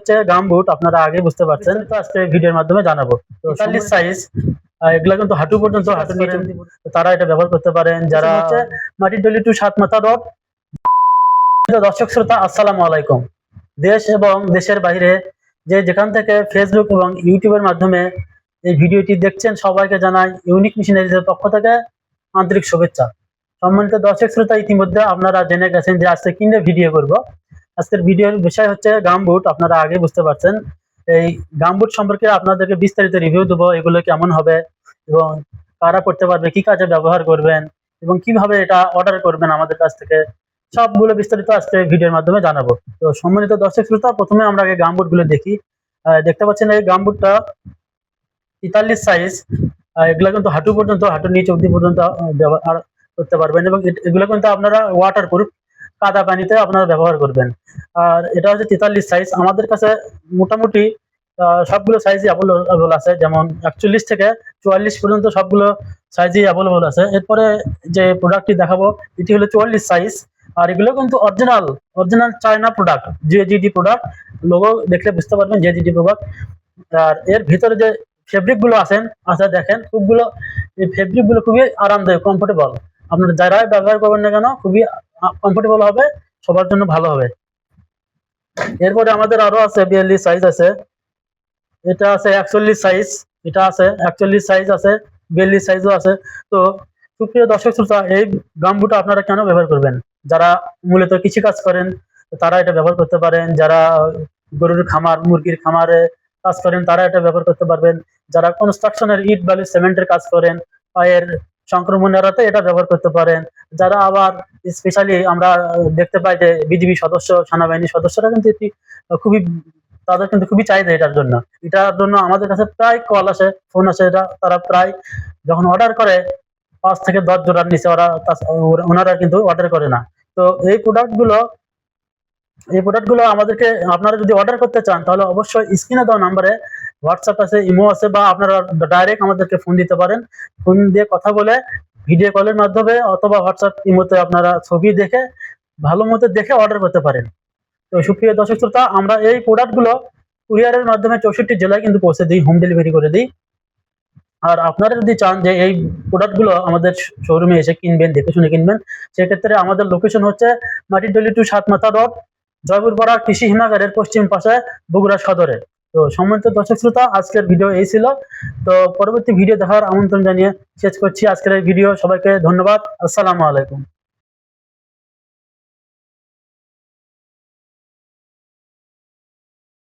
হচ্ছে গামবুট, আপনারা আগে বুঝতে পারছেন, তো আজকে ভিডিওর মাধ্যমে জানাবো। তো 40 সাইজ, এগুলা কিন্তু হাঁটু পর্যন্ত, হাঁটুর নিচে তারা এটা ব্যবহার করতে পারেন। যারা হচ্ছে মাটির ডলি টু 7 মাথা রড। দর্শক শ্রোতা, আসসালামু আলাইকুম। দেশ এবং দেশের বাইরে যে যেখান থেকে ফেসবুক এবং ইউটিউবের মাধ্যমে এই ভিডিওটি দেখছেন, সবাইকে জানাই ইউনিক মেশিনারিজের পক্ষ থেকে আন্তরিক শুভেচ্ছা। সম্মানিত দর্শক শ্রোতা, ইতিমধ্যে আপনারা জেনে গেছেন যে আজকে কিনে ভিডিও করব। আজকের ভিডিওর বিষয় হচ্ছে গামবুট, আপনারা আগে বুঝতে পারছেন। এই গামবুট সম্পর্কে আপনাদেরকে বিস্তারিত রিভিউ দেবো, এগুলো কেমন হবে এবং কারা পড়তে পারবে, কি কাজে ব্যবহার করবেন এবং কিভাবে এটা অর্ডার করবেন আমাদের কাছ থেকে, সবগুলো বিস্তারিত আজকে ভিডিওর মাধ্যমে জানাবো। তো সম্মানিত দর্শক শ্রোতা, প্রথমে আমরা আগে গামবুট গুলো দেখি। দেখতে পাচ্ছেন এই গামবুটটা 43 সাইজ। এগুলা কিন্তু হাঁটু পর্যন্ত, হাঁটুর নিচে অবধি পর্যন্ত ব্যবহার করতে পারবেন এবং এগুলো কিন্তু আপনারা ওয়াটার প্রুফ, কাদা পানিতে আপনারা ব্যবহার করবেন। আর এটা হচ্ছে 43 সাইজ। আমাদের কাছে মোটামুটি সবগুলো সাইজই অ্যাভেলেবল আছে, যেমন 41 থেকে 44 পর্যন্ত সবগুলো সাইজই অ্যাভেলেবল আছে। এরপরে যে প্রোডাক্টটি দেখাবো এটি হলো 44 সাইজ। আর এগুলো কিন্তু original China product, JGD product. Logo দেখলে বুঝতে পারবেন জেজিডি প্রোডাক্ট। আর এর ভিতরে যে ফেব্রিক গুলো আছেন, আচ্ছা দেখেন, এই ফেব্রিক গুলো খুবই আরামদায়ক, কমফোর্টেবল। আপনারা যারাই ব্যবহার করবেন না কেন খুবই কমফোর্টেবল হবে, সবার জন্য ভালো হবে। এরপরে আমাদের আরো আছে 42 সাইজ আছে, এটা আছে 41 সাইজ, এটা আছে 41 সাইজ আছে, 42 সাইজও আছে। তো সুপ্রিয় দর্শক শ্রোতা, এই গামবুটটা আপনারা কেন ব্যবহার করবেন? যারা মূলত কৃষি কাজ করেন তারা এটা ব্যবহার করতে পারেন। যারা গরুর খামার, মুরগির খামারে কাজ করেন তারা এটা ব্যবহার করতে পারবেন। যারা কনস্ট্রাকশনের ইট বালি সিমেন্টের কাজ করেন, পায়ের সংক্রমণ এড়াতে এটা ব্যবহার করতে পারেন। যারা আবার স্পেশালি আমরা দেখতে পাই যে বিজিবি সদস্য, সেনাবাহিনীর সদস্যরা কিন্তু এটি খুবই, তাদের কিন্তু খুবই চাহিদা এটার জন্য। আমাদের কাছে প্রায় কল আসে, ফোন আসে। এটা তারা প্রায় যখন অর্ডার করে 5 থেকে 10 জোড়ার নিচে ওনারা কিন্তু অর্ডার করে না। তো এই প্রোডাক্টগুলো আমাদেরকে, আপনারা যদি অর্ডার করতে চান তাহলে অবশ্যই স্ক্রিনে দেওয়া নাম্বারে হোয়াটসঅ্যাপ আছে, ইমো আছে, বা আপনারা ডাইরেক্ট আমাদেরকে ফোন দিতে পারেন। ফোন দিয়ে কথা বলে ভিডিও কলের মাধ্যমে অথবা হোয়াটসঅ্যাপ ইমোতে আপনারা ছবি দেখে ভালো মতো দেখে অর্ডার করতে পারেন। তো সুপ্রিয় দর্শক শ্রোতা, আমরা এই প্রোডাক্টগুলো কুরিয়ারের মাধ্যমে 64 জেলায় কিন্তু পৌঁছে দিই, হোম ডেলিভারি করে দিই। আর আপনারা যদি চান যে এই প্রোডাক্টগুলো আমাদের শোরুমে এসে কিনবেন, দেখে শুনে কিনবেন, সেক্ষেত্রে আমাদের লোকেশন হচ্ছে মাটির ডলি টু 7 মাথা রোড, জয়পুরপাড়া কৃষি হিমাগারের পশ্চিম পাশে, বগুড়া সদরে। তো সম্মানিত দর্শক শ্রোতা, আজকের ভিডিও এই ছিল। তো পরবর্তী ভিডিও দেখার আমন্ত্রণ জানিয়ে শেষ করছি আজকের এই ভিডিও। সবাইকে ধন্যবাদ। আসসালামু আলাইকুম।